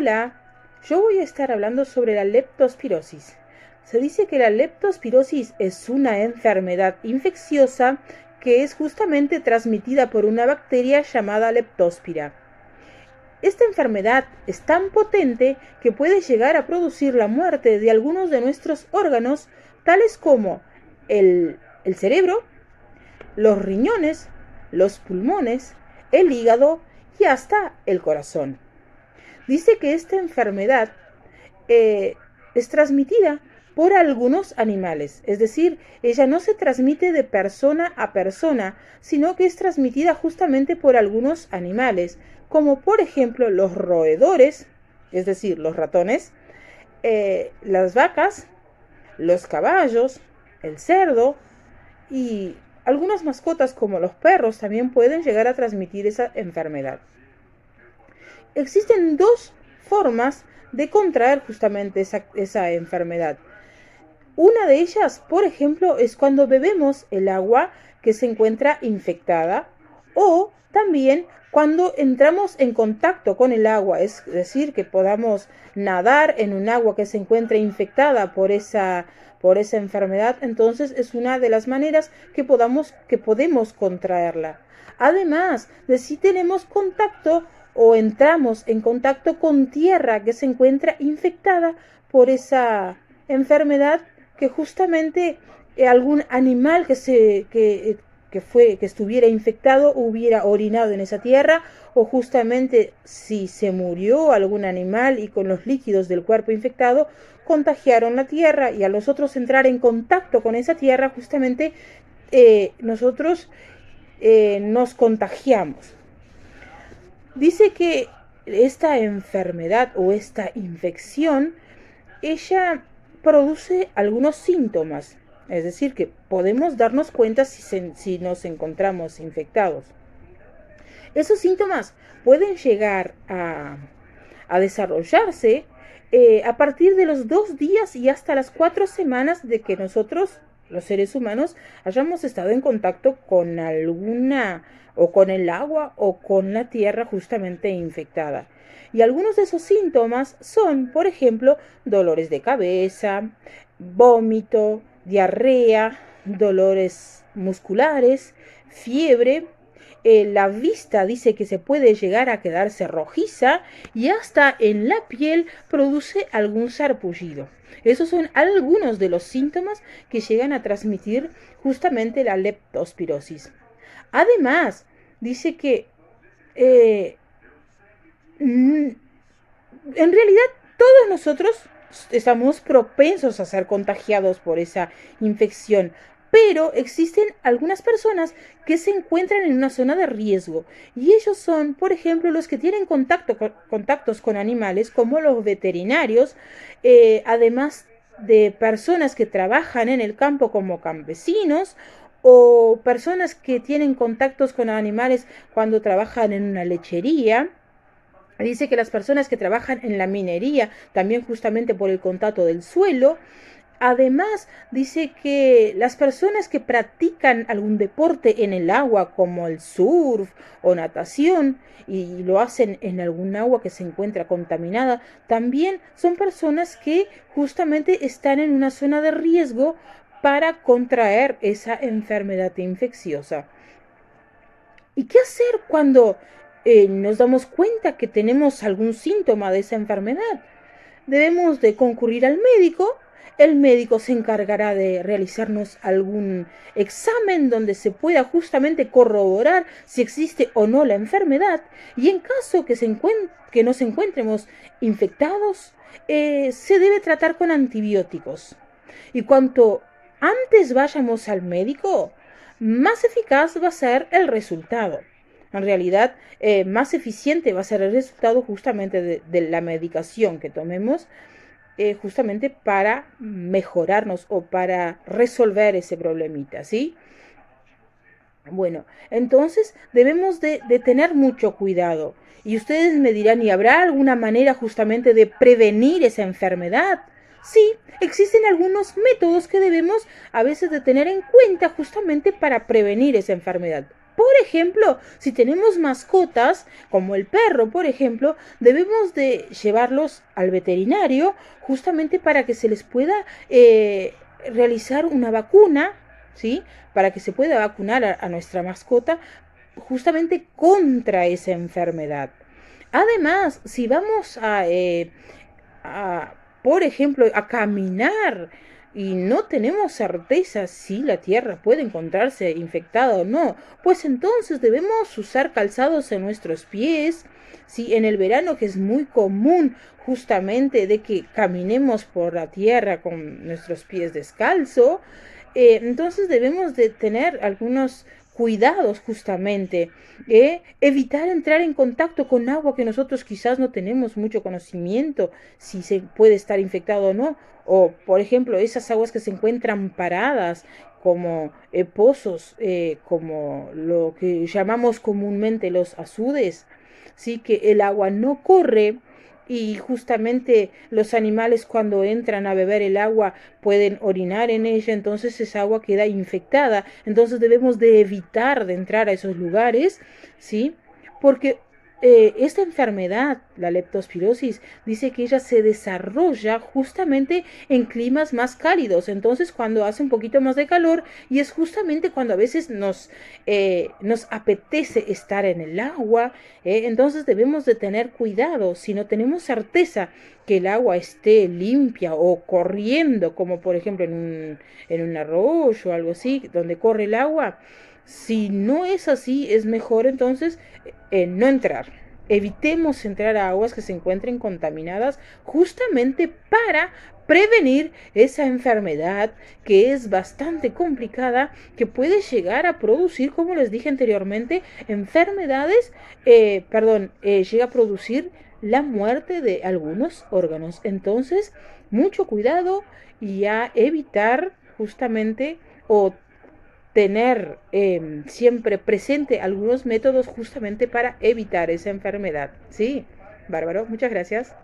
Hola, yo voy a estar hablando sobre la leptospirosis. Se dice que la leptospirosis es una enfermedad infecciosa que es justamente transmitida por una bacteria llamada Leptospira. Esta enfermedad es tan potente que puede llegar a producir la muerte de algunos de nuestros órganos, tales como el cerebro, los riñones, los pulmones, el hígado y hasta el corazón. Dice que esta enfermedad es transmitida por algunos animales, es decir, ella no se transmite de persona a persona, sino que es transmitida justamente por algunos animales, como por ejemplo los roedores, es decir, los ratones, las vacas, los caballos, el cerdo y algunas mascotas como los perros también pueden llegar a transmitir esa enfermedad. Existen dos formas de contraer justamente esa enfermedad. Una de ellas, por ejemplo, es cuando bebemos el agua que se encuentra infectada o también cuando entramos en contacto con el agua, es decir, que podamos nadar en un agua que se encuentre infectada por esa enfermedad, entonces es una de las maneras que podemos contraerla. Además de si tenemos contacto o entramos en contacto con tierra que se encuentra infectada por esa enfermedad, que justamente algún animal que estuviera infectado hubiera orinado en esa tierra, o justamente si se murió algún animal y con los líquidos del cuerpo infectado contagiaron la tierra, y a nosotros entrar en contacto con esa tierra justamente nosotros nos contagiamos. Dice que esta enfermedad o esta infección, ella produce algunos síntomas, es decir, que podemos darnos cuenta si nos encontramos infectados. Esos síntomas pueden llegar a desarrollarse a partir de los 2 días y hasta las 4 semanas de que nosotros, los seres humanos, hayamos estado en contacto con alguna, o con el agua o con la tierra justamente infectada. Y algunos de esos síntomas son, por ejemplo, dolores de cabeza, vómito, diarrea, dolores musculares, fiebre. La vista dice que se puede llegar a quedarse rojiza y hasta en la piel produce algún sarpullido. Esos son algunos de los síntomas que llegan a transmitir justamente la leptospirosis. Además, dice que en realidad todos nosotros estamos propensos a ser contagiados por esa infección, pero existen algunas personas que se encuentran en una zona de riesgo, y ellos son, por ejemplo, los que tienen contactos con animales, como los veterinarios, además de personas que trabajan en el campo como campesinos, o personas que tienen contactos con animales cuando trabajan en una lechería. Dice que las personas que trabajan en la minería, también justamente por el contacto del suelo. Además, dice que las personas que practican algún deporte en el agua, como el surf o natación, y lo hacen en algún agua que se encuentra contaminada, también son personas que justamente están en una zona de riesgo para contraer esa enfermedad infecciosa. ¿Y qué hacer cuando nos damos cuenta que tenemos algún síntoma de esa enfermedad? Debemos de concurrir al médico. El médico se encargará de realizarnos algún examen donde se pueda justamente corroborar si existe o no la enfermedad, y en caso que nos encontremos infectados, se debe tratar con antibióticos. Y cuanto antes vayamos al médico, más eficaz va a ser el resultado. En realidad, más eficiente va a ser el resultado justamente de la medicación que tomemos, justamente para mejorarnos o para resolver ese problemita, ¿sí? Bueno, entonces debemos de tener mucho cuidado. Y ustedes me dirán, ¿y habrá alguna manera justamente de prevenir esa enfermedad? Sí, existen algunos métodos que debemos a veces de tener en cuenta justamente para prevenir esa enfermedad. Por ejemplo, si tenemos mascotas, como el perro, por ejemplo, debemos de llevarlos al veterinario justamente para que se les pueda realizar una vacuna, ¿sí? Para que se pueda vacunar a nuestra mascota justamente contra esa enfermedad. Además, si vamos a, por ejemplo, a caminar y no tenemos certeza si la tierra puede encontrarse infectada o no, pues entonces debemos usar calzados en nuestros pies. Si en el verano, que es muy común justamente de que caminemos por la tierra con nuestros pies descalzo, entonces debemos de tener algunos cuidados justamente, evitar entrar en contacto con agua que nosotros quizás no tenemos mucho conocimiento si se puede estar infectado o no, o por ejemplo esas aguas que se encuentran paradas como pozos, como lo que llamamos comúnmente los azudes, sí que el agua no corre y justamente los animales cuando entran a beber el agua pueden orinar en ella, entonces esa agua queda infectada, entonces debemos de evitar de entrar a esos lugares, ¿sí? Porque esta enfermedad, la leptospirosis, dice que ella se desarrolla justamente en climas más cálidos, entonces cuando hace un poquito más de calor y es justamente cuando a veces nos apetece estar en el agua, entonces debemos de tener cuidado, si no tenemos certeza que el agua esté limpia o corriendo, como por ejemplo en un arroyo o algo así, donde corre el agua, si no es así, es mejor entonces no entrar. Evitemos entrar a aguas que se encuentren contaminadas justamente para prevenir esa enfermedad que es bastante complicada, que puede llegar a producir, como les dije anteriormente, enfermedades, llega a producir la muerte de algunos órganos. Entonces, mucho cuidado y a evitar justamente o tener siempre presente algunos métodos justamente para evitar esa enfermedad. Sí, Bárbaro, muchas gracias.